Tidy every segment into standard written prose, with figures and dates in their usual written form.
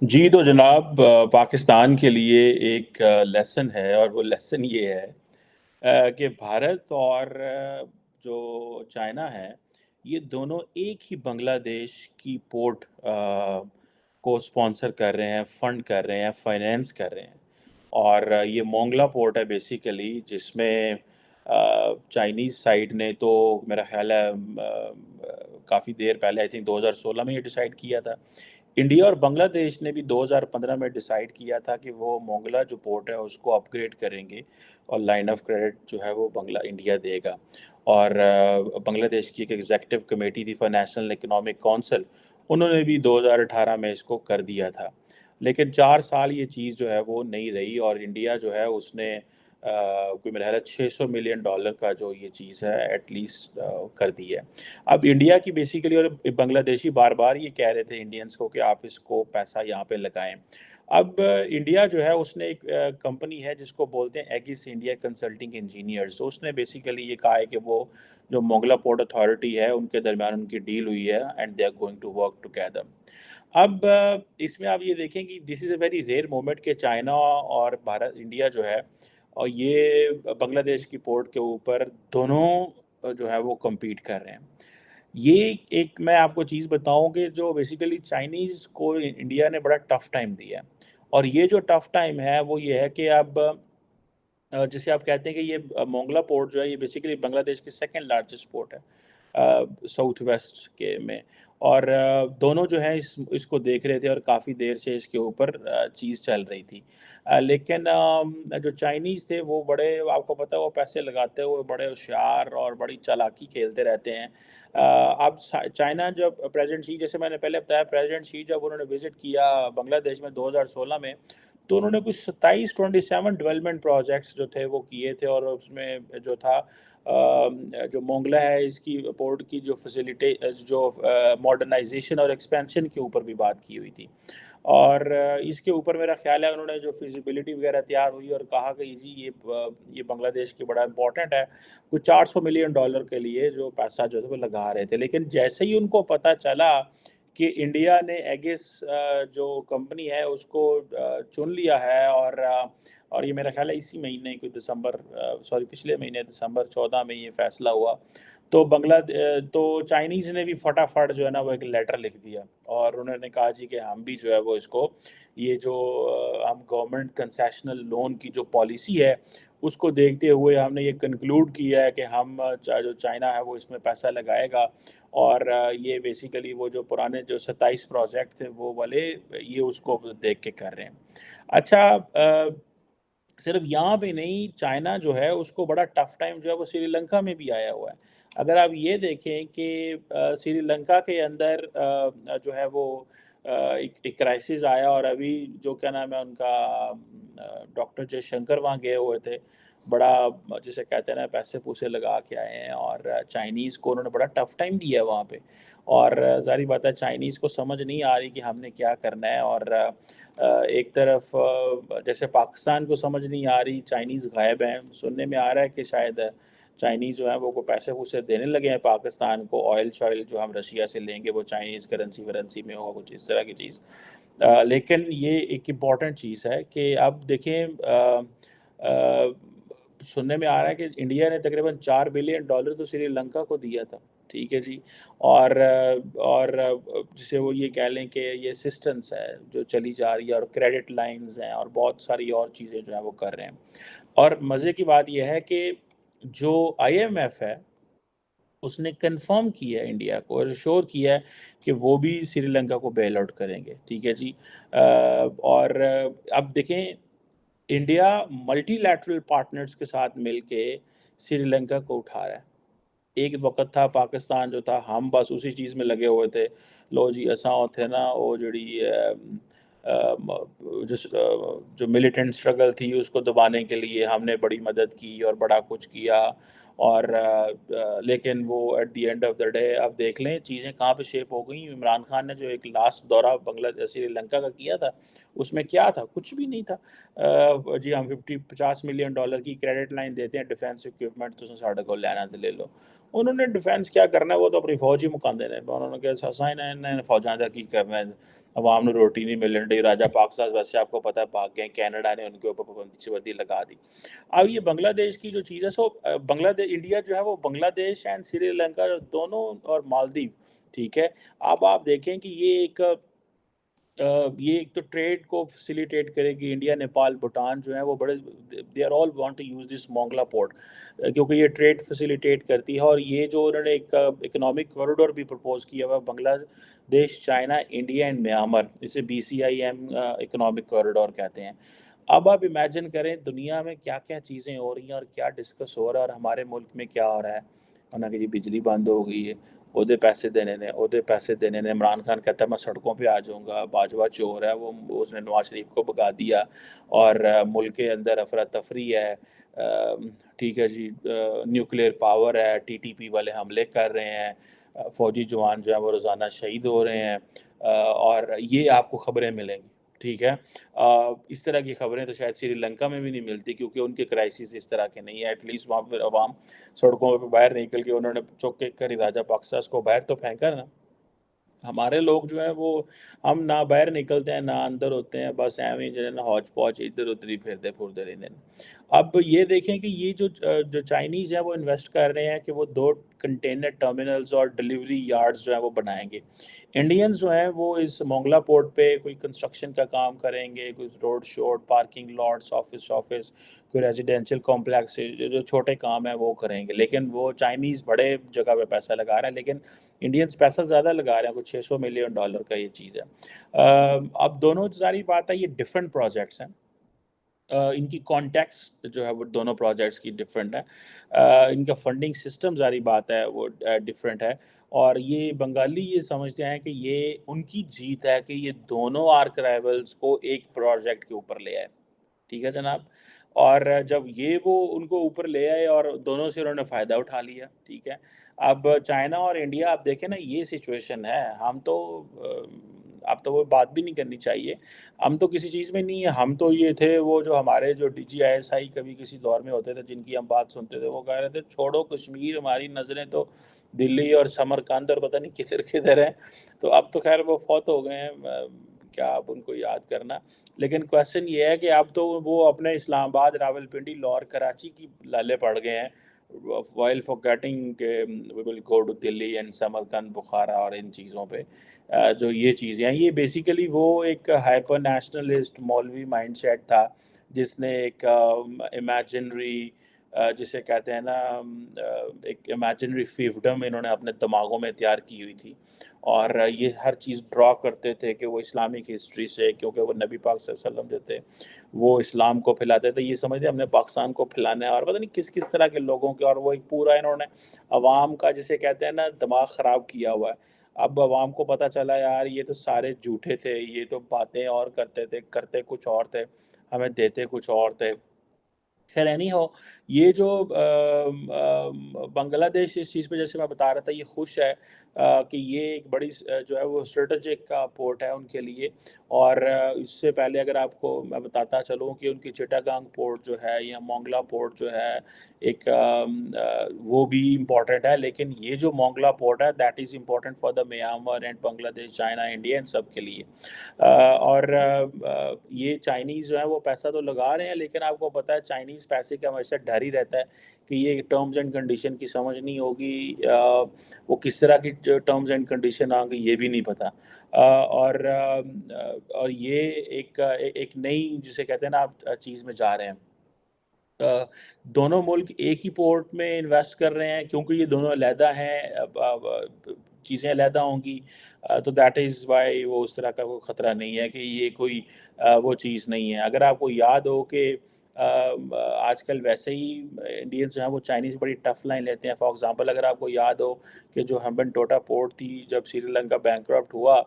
जी, तो जनाब पाकिस्तान के लिए एक लेसन है और वो लेसन ये है कि भारत और जो चाइना है, ये दोनों एक ही बांग्लादेश की पोर्ट को स्पॉन्सर कर रहे हैं, फंड कर रहे हैं, फाइनेंस कर रहे हैं। और ये मोंगला पोर्ट है बेसिकली जिसमें चाइनीज़ साइड ने तो मेरा ख़्याल है काफ़ी देर पहले आई थिंक 2016 में ये डिसाइड किया था। इंडिया और बांग्लादेश ने भी 2015 में डिसाइड किया था कि वो मोंगला जो पोर्ट है उसको अपग्रेड करेंगे और लाइन ऑफ क्रेडिट जो है वो इंडिया देगा। और बांग्लादेश की एक एग्जीक्यूटिव कमेटी थी फॉर नेशनल इकोनॉमिक काउंसिल, उन्होंने भी 2018 में इसको कर दिया था। लेकिन 4 साल ये चीज़ जो है वो नहीं रही और इंडिया जो है उसने कोई मेरा ख्याल है $600 मिलियन का जो ये चीज़ है एटलीस्ट कर दी है। अब इंडिया की बेसिकली और बांग्लादेशी बार-बार ये कह रहे थे इंडियंस को कि आप इसको पैसा यहाँ पे लगाएँ। अब इंडिया जो है उसने एक कंपनी है जिसको बोलते हैं एगिस इंडिया कंसल्टिंग इंजीनियर्स, तो उसने बेसिकली ये कहा है कि वो जो मोंगला पोर्ट अथॉरिटी है उनके दरमियान उनकी डील हुई है and they are going to work together. अब इसमें आप ये देखें कि this is a very rare moment कि चाइना और भारत इंडिया जो है और ये बांग्लादेश की पोर्ट के ऊपर दोनों जो है वो कम्पीट कर रहे हैं। ये एक मैं आपको चीज़ बताऊँ कि जो बेसिकली चाइनीज़ को इंडिया ने बड़ा टफ़ टाइम दिया है और ये जो टफ़ टाइम है वो ये है कि अब जिसे आप कहते हैं कि ये मोंगला पोर्ट जो है ये बेसिकली बांग्लादेश की सेकंड लार्जेस्ट पोर्ट है साउथ वेस्ट के में। और दोनों जो है इसको देख रहे थे और काफ़ी देर से इसके ऊपर चीज़ चल रही थी। लेकिन जो चाइनीज़ थे वो बड़े, आपको पता है वो पैसे लगाते हुए बड़े होशियार और बड़ी चालाकी खेलते रहते हैं। अब चाइना जब प्रेसिडेंट शी, जैसे मैंने पहले बताया, प्रेसिडेंट शी जब उन्होंने विज़िट किया बांग्लादेश में 2016 में, तो उन्होंने कुछ 27 डेवलपमेंट प्रोजेक्ट्स जो थे वो किए थे और उसमें जो था जो मोंगला है इसकी पोर्ट की जो फैसिलिटी जो मॉडर्नाइजेशन और एक्सपेंशन के ऊपर भी बात की हुई थी। और इसके ऊपर मेरा ख़्याल है उन्होंने जो फिज़िबिलिटी वगैरह तैयार हुई और कहा कि जी ये बांग्लादेश के बड़ा इम्पोर्टेंट है। कुछ $400 मिलियन के लिए जो पैसा जो है वो लगा रहे थे। लेकिन जैसे ही उनको पता चला कि इंडिया ने एगिस जो कंपनी है उसको चुन लिया है और ये मेरा ख़्याल है इसी महीने कोई पिछले महीने दिसंबर 14 में ये फ़ैसला हुआ। तो तो चाइनीज़ ने भी फटाफट जो है ना वो एक लेटर लिख दिया और उन्होंने कहा जी कि हम भी जो है वो इसको ये जो हम गवर्नमेंट कंसेशनल लोन की जो पॉलिसी है उसको देखते हुए हमने ये कंक्लूड किया है कि हम जो चाइना है वो इसमें पैसा लगाएगा और ये बेसिकली वो जो पुराने जो 27 प्रोजेक्ट थे वो वाले ये उसको देख के कर रहे हैं। अच्छा, सिर्फ यहाँ पे नहीं, चाइना जो है उसको बड़ा टफ टाइम जो है वो श्रीलंका में भी आया हुआ है। अगर आप ये देखें कि श्रीलंका के अंदर जो है वो एक एक क्राइसिस आया और अभी जो क्या नाम है उनका डॉक्टर जयशंकर वहाँ गए हुए थे। बड़ा जिसे कहते हैं ना पैसे-पूसे लगा के आए हैं और चाइनीज़ को उन्होंने बड़ा टफ टाइम दिया है वहाँ पे। और ज़ाहिर-सी बात है चाइनीज़ को समझ नहीं आ रही कि हमने क्या करना है और एक तरफ जैसे पाकिस्तान को समझ नहीं आ रही, चाइनीज़ गायब हैं। सुनने में आ रहा है कि शायद चाइनीज़ जो हैं वो कोई पैसे-वूसे देने लगे हैं पाकिस्तान को, ऑयल-शॉयल जो हम रशिया से लेंगे वो चाइनीज़ करेंसी-वरेंसी में होगा, कुछ इस तरह की चीज़। लेकिन ये एक इम्पॉर्टेंट चीज़ है कि अब देखें अ, सुनने में आ रहा है कि इंडिया ने तकरीबन $4 बिलियन तो श्रीलंका को दिया था, ठीक है जी। जिसे वो ये कह लें कि ये असिस्टेंस है जो चली जा रही है और क्रेडिट लाइन्स हैं और बहुत सारी और चीज़ें जो हैं वो कर रहे हैं। और मज़े की बात ये है कि जो आईएमएफ है, उसने कन्फर्म किया है इंडिया को और श्योर किया है कि वो भी श्रीलंका को बेल आउट करेंगे, ठीक है जी। और अब देखें, इंडिया मल्टीलैटरल पार्टनर्स के साथ मिलके श्रीलंका को उठा रहा है। एक वक़्त था पाकिस्तान जो था हम बस उसी चीज़ में लगे हुए थे। लो जी असां उत्थे ना वो जिहड़ी जो मिलिटेंट स्ट्रगल थी उसको दबाने के लिए हमने बड़ी मदद की और बड़ा कुछ किया और लेकिन वो at the end of the day अब देख लें चीज़ें कहाँ पे शेप हो गई। इमरान खान ने जो एक लास्ट दौरा श्रीलंका का किया था, उसमें क्या था? कुछ भी नहीं था। जी हम 50 मिलियन डॉलर की क्रेडिट लाइन देते हैं डिफेंस इक्विपमेंट, तुसीं साडे कोल लैना ते ले लो। उन्होंने डिफेंस क्या करना है, वो तो अपनी फौज ही मुकांदे ने। उन्होंने कहा असां इन्हां फौजां दा की करना है, अवाम नूं रोटी नहीं मिलन ऑलरेडी राजा पाकसास वैसे आपको पता है भाग गए, कनाडा ने उनके ऊपर पाबंदी लगा दी। अब ये बांग्लादेश की जो चीज़ है, बांग्लादेश इंडिया जो है वो बांग्लादेश एंड श्रीलंका दोनों और मालदीव, ठीक है। अब आप देखें कि ये एक तो ट्रेड को फैसिलिटेट करेगी। इंडिया, नेपाल, भूटान जो है वो बड़े, they are all want to use this Mongla port, क्योंकि ये ट्रेड फैसिलिटेट करती है। और ये जो उन्होंने एक इकोनॉमिक कॉरिडोर भी प्रपोज किया हुआ, Bangladesh, China, India and Myanmar, इसे BCIM इकोनॉमिक कॉरिडोर कहते हैं। अब आप इमेजिन करें दुनिया में क्या क्या चीज़ें हो रही हैं और क्या डिस्कस हो रहा है, और हमारे मुल्क में क्या हो रहा है। वरना कि जी बिजली बंद हो गई है, ओहदे पैसे देने ने। इमरान खान कहता है मैं सड़कों पे आ जाऊंगा, बाजवा चोर है वो, उसने नवाज शरीफ को भगा दिया। और मुल्क के अंदर अफरा तफरी है, ठीक है जी, न्यूक्लियर पावर है, TTP वाले हमले कर रहे हैं, फौजी जवान जो है वो रोज़ाना शहीद हो रहे हैं, और ये आपको खबरें मिलेंगी, ठीक है। इस तरह की खबरें तो शायद श्रीलंका में भी नहीं मिलती, क्योंकि उनके क्राइसिस इस तरह के नहीं है। एटलीस्ट वहाँ पर अवाम सड़कों पे बाहर निकल के उन्होंने चौक के कर राजा पाकसास को बाहर तो फेंका ना। हमारे लोग जो हैं वो, हम ना बाहर निकलते हैं ना अंदर होते हैं, बस एवं ही जो है ना हौच पौच इधर उधर ही फिरते फुरते रहते हैं। अब ये देखें कि ये जो चाइनीज़ है वो इन्वेस्ट कर रहे हैं कि वो 2 कंटेनर टर्मिनल्स और डिलीवरी यार्ड्स जो है वो बनाएंगे। इंडियंस जो हैं वो इस मोंगला पोर्ट पे कोई कंस्ट्रक्शन का काम करेंगे, कुछ road showed, parking lots, office, कोई रेजिडेंशियल कॉम्प्लेक्स, जो जो छोटे काम है वो करेंगे। लेकिन वो चाइनीज़ बड़े जगह पे पैसा लगा रहे हैं, लेकिन इंडियंस पैसा ज़्यादा लगा रहे हैं, कुछ $600 मिलियन का ये चीज़ है। अब दोनों सारी बात है, ये डिफरेंट प्रोजेक्ट्स हैं। इनकी कॉन्टेक्स्ट जो है वो दोनों प्रोजेक्ट्स की डिफरेंट है। इनका फंडिंग सिस्टम सारी बात है वो डिफरेंट है। और ये बंगाली ये समझते हैं कि ये उनकी जीत है कि ये दोनों आर्क राइवल्स को एक प्रोजेक्ट के ऊपर ले आए, ठीक है जनाब। और जब ये वो उनको ऊपर ले आए और दोनों से उन्होंने फ़ायदा उठा लिया, ठीक है। अब चाइना और इंडिया, आप देखें ना ये सिचुएशन है, हम तो अब तो वो बात भी नहीं करनी चाहिए। हम तो किसी चीज़ में नहीं है, हम तो ये थे वो जो हमारे जो DGISI कभी किसी दौर में होते थे, जिनकी हम बात सुनते थे, वो कह रहे थे छोड़ो कश्मीर, हमारी नज़रें तो दिल्ली और समरकंद और पता नहीं किधर-किधर हैं। तो अब तो खैर वो फौत हो गए हैं, क्या आप उनको याद करना। लेकिन क्वेश्चन ये है कि अब तो वो अपने इस्लामाबाद, रावलपिंडी, लाहौर, कराची की लाले पड़ गए हैं, व्हाइल फॉरगेटिंग के we will go to Delhi and Samarkand, Bukhara और इन चीज़ों पे। जो ये चीज़ें हैं, ये बेसिकली वो एक हाइपर नेशनलिस्ट मौलवी माइंडसेट था, जिसने एक इमेजिनरी, जिसे कहते हैं ना, एक इमेजिनरी फिefdom इन्होंने अपने दिमागों में तैयार की हुई थी। और ये हर चीज़ ड्रॉ करते थे कि वो इस्लामिक हिस्ट्री से, क्योंकि वो नबी पाक सल्लल्लाहु अलैहि वसल्लम जो थे वो इस्लाम को फैलाते थे, ये समझते हमने पाकिस्तान को फैलाना है, और पता नहीं किस किस तरह के लोगों के। और वो एक पूरा इन्होंने अवाम का, जिसे कहते हैं ना, दिमाग ख़राब किया हुआ है। अब अवाम को पता चला यार ये तो सारे झूठे थे, ये तो बातें और करते थे, करते कुछ और थे, हमें देते कुछ और थे। खैर एनी हो, ये जो बांग्लादेश इस चीज़ पे, जैसे मैं बता रहा था, ये खुश है कि ये एक बड़ी जो है वो स्ट्रेटेजिक का पोर्ट है उनके लिए। और इससे पहले अगर आपको मैं बताता चलूँ कि उनकी चिटागांग पोर्ट जो है या मोंगला पोर्ट जो है, एक वो भी इम्पोर्टेंट है। लेकिन ये जो मोंगला पोर्ट है, that is important for the Myanmar and Bangladesh, China, India, इन सब के लिए। और ये चाइनीज़ जो है वो पैसा तो लगा रहे हैं, लेकिन आपको पता है चाइनीज़ पैसे का हमेशा डर ही रहता है कि ये टर्म्स एंड कंडीशन की समझ नहीं होगी, वो किस तरह की टर्म्स एंड कंडीशन आएंगी ये भी नहीं पता। और ये एक नई, जिसे कहते हैं ना, आप चीज़ में जा रहे हैं। दोनों मुल्क एक ही पोर्ट में इन्वेस्ट कर रहे हैं, क्योंकि ये दोनों अलहदा हैं। अब चीज़ें अलहदा होंगी, तो दैट इज़ वाई वो उस तरह का कोई ख़तरा नहीं है कि ये कोई वो चीज़ नहीं है। अगर आपको याद हो कि आजकल वैसे ही इंडियंस जो हैं वो चाइनीज़ बड़ी टफ लाइन लेते हैं। फॉर एग्ज़ाम्पल, अगर आपको याद हो कि जो हम्बनटोटा पोर्ट थी, जब श्रीलंका बैंकरप्ट हुआ,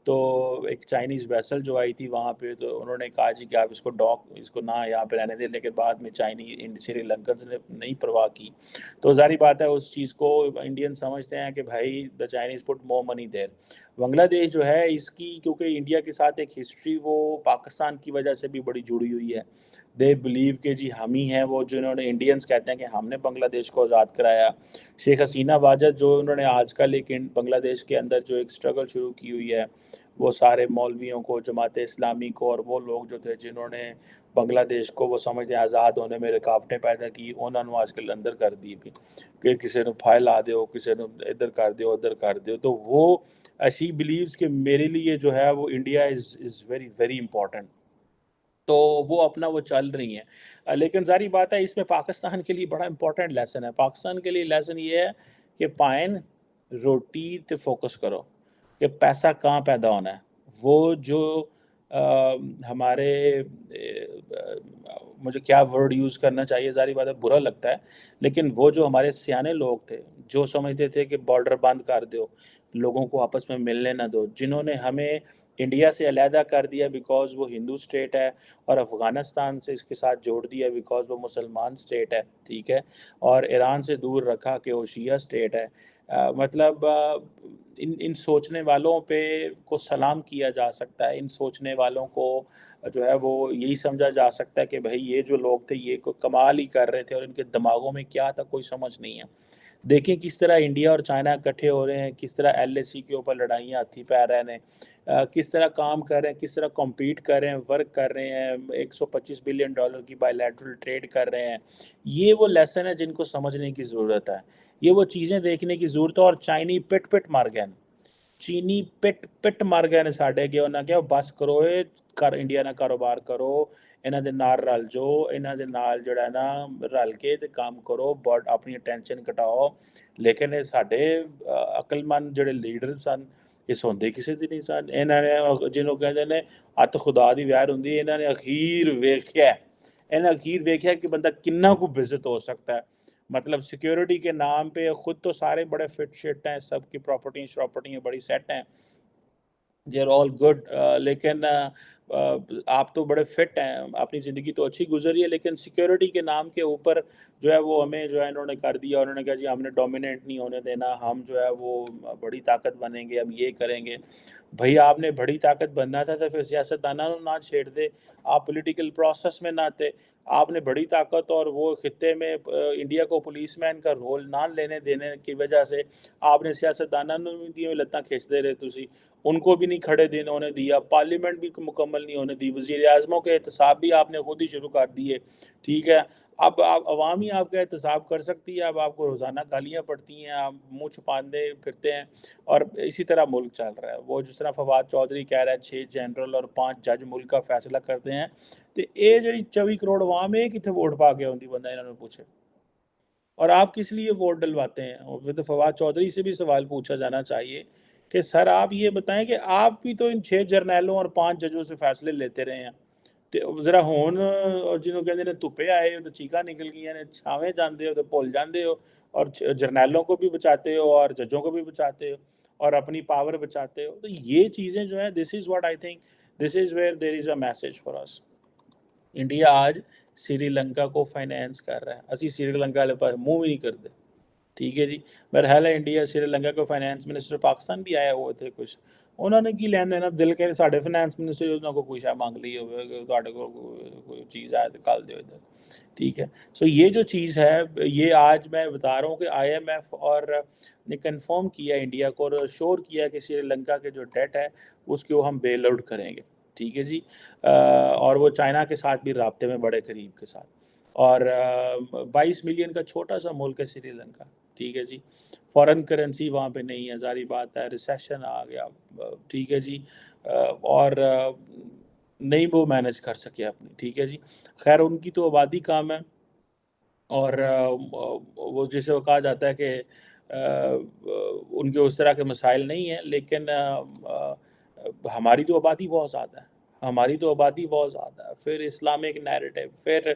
तो एक चाइनीज़ वेसल जो आई थी वहाँ पे, तो उन्होंने कहा जी कि आप इसको ना यहाँ पे रहने दें। लेकिन बाद में श्रीलंकन्स ने नहीं परवाह की। तो ज़ाहिर बात है उस चीज़ को इंडियन समझते हैं कि भाई the Chinese put more money there. Bangladesh जो है इसकी, क्योंकि इंडिया के साथ एक हिस्ट्री वो पाकिस्तान की वजह से भी बड़ी जुड़ी हुई है। दे बिलीव कि जी हम ही हैं वो, जिन्होंने, इंडियंस कहते हैं कि हमने बांग्लादेश को आज़ाद कराया। शेख हसीना वाजद जो उन्होंने आजकल एक बांग्लादेश के अंदर जो एक स्ट्रगल शुरू की हुई है, वो सारे मौलवियों को, जमात इस्लामी को और वो लोग जो थे जिन्होंने बांग्लादेश को वो समझते आज़ाद होने में रुकावटें पैदा की, उन्होंने आजकल अंदर कर दी भी कि किसी ने फाइल ला दो, किसी ने इधर कर दो, उधर कर दो। तो वो शी बिलीव्स कि मेरे लिए जो है वो India is very very important. तो वो अपना वो चल रही हैं। लेकिन ज़ाहिर बात है इसमें पाकिस्तान के लिए बड़ा इम्पोर्टेंट लेसन है। पाकिस्तान के लिए लेसन ये है कि पाइन रोटी ते फोकस करो कि पैसा कहाँ पैदा होना है। वो जो हमारे मुझे क्या वर्ड यूज़ करना चाहिए, ज़ाहिर बात है बुरा लगता है, लेकिन वो जो हमारे सियाने लोग थे, जो समझते थे कि बॉर्डर बंद कर दो, लोगों को आपस में मिलने ना दो, जिन्होंने हमें इंडिया से अलहदा कर दिया बिकॉज़ वो हिंदू स्टेट है और अफ़गानिस्तान से इसके साथ जोड़ दिया बिकॉज़ वो मुसलमान स्टेट है, ठीक है? और ईरान से दूर रखा कि वो शिया स्टेट है। मतलब इन इन सोचने वालों पे को सलाम किया जा सकता है, इन सोचने वालों को जो है वो यही समझा जा सकता है कि भई ये जो लोग थे ये कमाल ही कर रहे थे और इनके दिमागों में क्या था कोई समझ नहीं है। देखें किस तरह इंडिया और चाइना इकट्ठे हो रहे हैं, किस तरह एलएसी के ऊपर लड़ाइयाँ हाथी पै रहे हैं, किस तरह काम कर रहे हैं, किस तरह कॉम्पीट कर रहे हैं, वर्क कर रहे हैं, $125 बिलियन की बायलैटरल ट्रेड कर रहे हैं। ये वो लेसन है जिनको समझने की ज़रूरत है। ये वो चीज़ें देखने की ज़रूरत है और चाइनी पिट-पिट मर गए। चीनी ਪਿੱਟ ਮਰ ਗਏ ਨੇ ਸਾਡੇ ਕਿ ਉਹਨਾਂ ਕਿਹਾ ਬਸ ਕਰੋ ਇਹ ਕਰ ਇੰਡੀਆ ਨਾਲ ਕਾਰੋਬਾਰ ਕਰੋ ਇਹਨਾਂ ਦੇ ਨਾਲ ਰਲ ਜਾਓ ਇਹਨਾਂ ਦੇ ਨਾਲ ਜਿਹੜਾ ਨਾ ਰਲ ਕੇ ਤੇ ਕੰਮ ਕਰੋ ਬਟ ਆਪਣੀ ਟੈਨਸ਼ਨ ਘਟਾਓ ਲੇਕਿਨ ਇਹ ਸਾਡੇ ਅਕਲਮੰਦ ਜਿਹੜੇ ਲੀਡਰ ਸਨ ਇਹ ਸੁਣਦੇ ਕਿਸੇ ਦੀ ਨਹੀਂ ਸਨ ਇਹਨਾਂ ਨੇ ਜਿਹਨੂੰ ਕਹਿੰਦੇ ਨੇ ਅੱਤ ਖੁਦਾ ਦੀ ਵੈਰ ਹੁੰਦੀ ਇਹਨਾਂ ਨੇ ਅਖੀਰ ਵੇਖਿਆ ਇਹਨਾਂ ਅਖੀਰ ਵੇਖਿਆ कि बंदा किन्ना को बेइज्जत हो सकता है मतलब सिक्योरिटी के नाम पे खुद तो सारे बड़े फिट शिट हैं सबकी प्रॉपर्टी बड़ी सेट हैं दे आर ऑल गुड लेकिन आप तो बड़े फिट हैं अपनी ज़िंदगी तो अच्छी गुजरी है लेकिन सिक्योरिटी के नाम के ऊपर जो है वो हमें जो है इन्होंने कर दिया उन्होंने कहा जी हमने डोमिनेट नहीं होने देना हम जो है वो बड़ी ताकत बनेंगे हम ये करेंगे भाई आपने बड़ी ताकत बनना था तो फिर सियासतदाना ना छेड़ दे आप पॉलिटिकल प्रोसेस में ना थे आपने बड़ी ताकत और वो खित्ते में इंडिया को पुलिसमैन का रोल ना लेने देने की वजह से आपने सियासतदाना भी दिए लत्ता खींचते रहे तुसी उनको भी नहीं खड़े देने होने दिया पार्लियामेंट भी मुकम्मल नहीं होने दी वज़ीर आज़मों के एहतसाब भी आपने खुद ही शुरू कर दिए ठीक है अब आप अवाम ही आपका एहतसाब कर सकती है अब आपको रोज़ाना गालियाँ पड़ती हैं आप मुँह छुपाते फिरते हैं और इसी तरह मुल्क चल रहा है वो जिस तरह फवाद चौधरी कह रहा है 6 जनरल और 5 जज मुल्क का फैसला करते हैं तो ये जी 24 करोड़ अवाम है कितने वोट पा के आती बंदा इन्होंने पूछे और आप किस लिए वोट डलवाते हैं और फिर तो फवाद चौधरी से भी सवाल पूछा जाना चाहिए कि सर आप ये बताएं कि आप भी तो इन 6 जर्नैलों और 5 जजों से फैसले लेते रहे हैं तो ज़रा हुन जिन्हों कहते ने धुप्पे आए हो तो चीखा निकल गई ने छावें जाते हो तो भुल जाते हो और जर्नैलों को भी बचाते हो और जजों को भी बचाते हो और अपनी पावर बचाते हो तो ये चीज़ें जो हैं this is what I think this is where there is a message for us India आज श्रीलंका को फाइनेंस कर रहा है ਅਸੀਂ श्रीलंका वाले पास मुंह भी नहीं करते ठीक है जी बहरहाल है इंडिया श्रीलंका को फाइनेंस मिनिस्टर पाकिस्तान भी आए हुए थे कुछ उन्होंने की लैन देना दिल के साढ़े फाइनेंस मिनिस्टर उन्होंने को कुछ मांग ली हो कोई चीज़ आए तो कल दो इधर ठीक है सो ये जो चीज़ है ये आज मैं बता रहा हूँ कि IMF और ने कंफर्म किया इंडिया को और श्योर किया कि श्रीलंका के जो डेट है उसको हम बेल आउट करेंगे ठीक है जी और वो चाइना के साथ भी राब्ते में बड़े करीब के साथ और 22 मिलियन का छोटा सा मुल्क है श्रीलंका ठीक है जी फॉरेन करेंसी वहाँ पे नहीं है ज़ाहिर बात है रिसेशन आ गया ठीक है जी और नहीं वो मैनेज कर सके अपनी ठीक है जी खैर उनकी तो आबादी कम है और वो जिसे वो कहा जाता है कि उनके उस तरह के मसाइल नहीं हैं लेकिन हमारी तो आबादी बहुत ज़्यादा है हमारी तो आबादी बहुत ज़्यादा है फिर इस्लामिक नैरेटिव फिर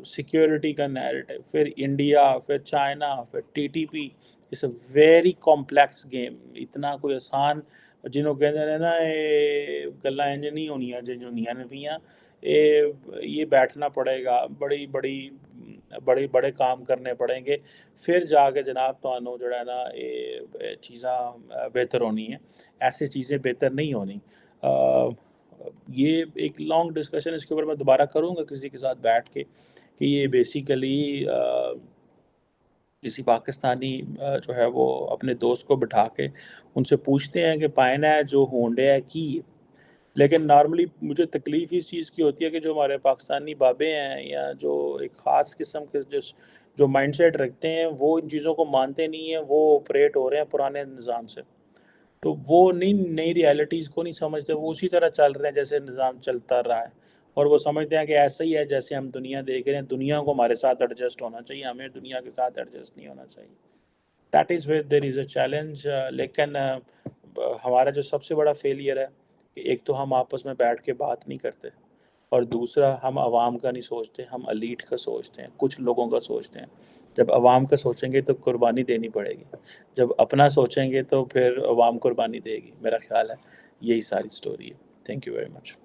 सिक्योरिटी का नैरेटिव फिर इंडिया फिर चाइना फिर TTP it's a very complex game इतना कोई आसान जिन्हों कहते हैं ना ये गल्लां इंज नहीं होनियां जिंज होंदियां ने पियां ये बैठना पड़ेगा बड़ी बड़े काम करने पड़ेंगे फिर जाके जनाब तो जो है ना ये चीज़ां बेहतर होनी है ऐसी चीज़ें बेहतर नहीं होनी ये एक लॉन्ग डिस्कशन इसके ऊपर मैं दोबारा करूँगा किसी के साथ बैठ के कि ये बेसिकली किसी पाकिस्तानी जो है वो अपने दोस्त को बिठा के उनसे पूछते हैं कि पाइना है जो होंडे है की। लेकिन नॉर्मली मुझे तकलीफ़ इस चीज़ की होती है कि जो हमारे पाकिस्तानी बाबे हैं या जो एक ख़ास किस्म के जो माइंडसेट रखते हैं, वो इन चीज़ों को मानते नहीं हैं, वो ऑपरेट हो रहे हैं पुराने निज़ाम से। तो वो नई नई रियलिटीज़ को नहीं समझते, वो उसी तरह चल रहे हैं जैसे निज़ाम चलता रहा है। और वो समझते हैं कि ऐसा ही है जैसे हम दुनिया देख रहे हैं, दुनिया को हमारे साथ एडजस्ट होना चाहिए, हमें दुनिया के साथ एडजस्ट नहीं होना चाहिए। That is where there is a challenge. लेकिन हमारा जो सबसे बड़ा फेलियर है कि एक तो हम आपस में बैठ के बात नहीं करते, और दूसरा हम आवाम का नहीं सोचते, हम एलीट का सोचते हैं, कुछ लोगों का सोचते हैं। जब आवाम का सोचेंगे तो कुर्बानी देनी पड़ेगी, जब अपना सोचेंगे तो फिर आवाम कुर्बानी देगी। मेरा ख्याल है यही सारी स्टोरी है। Thank you very much.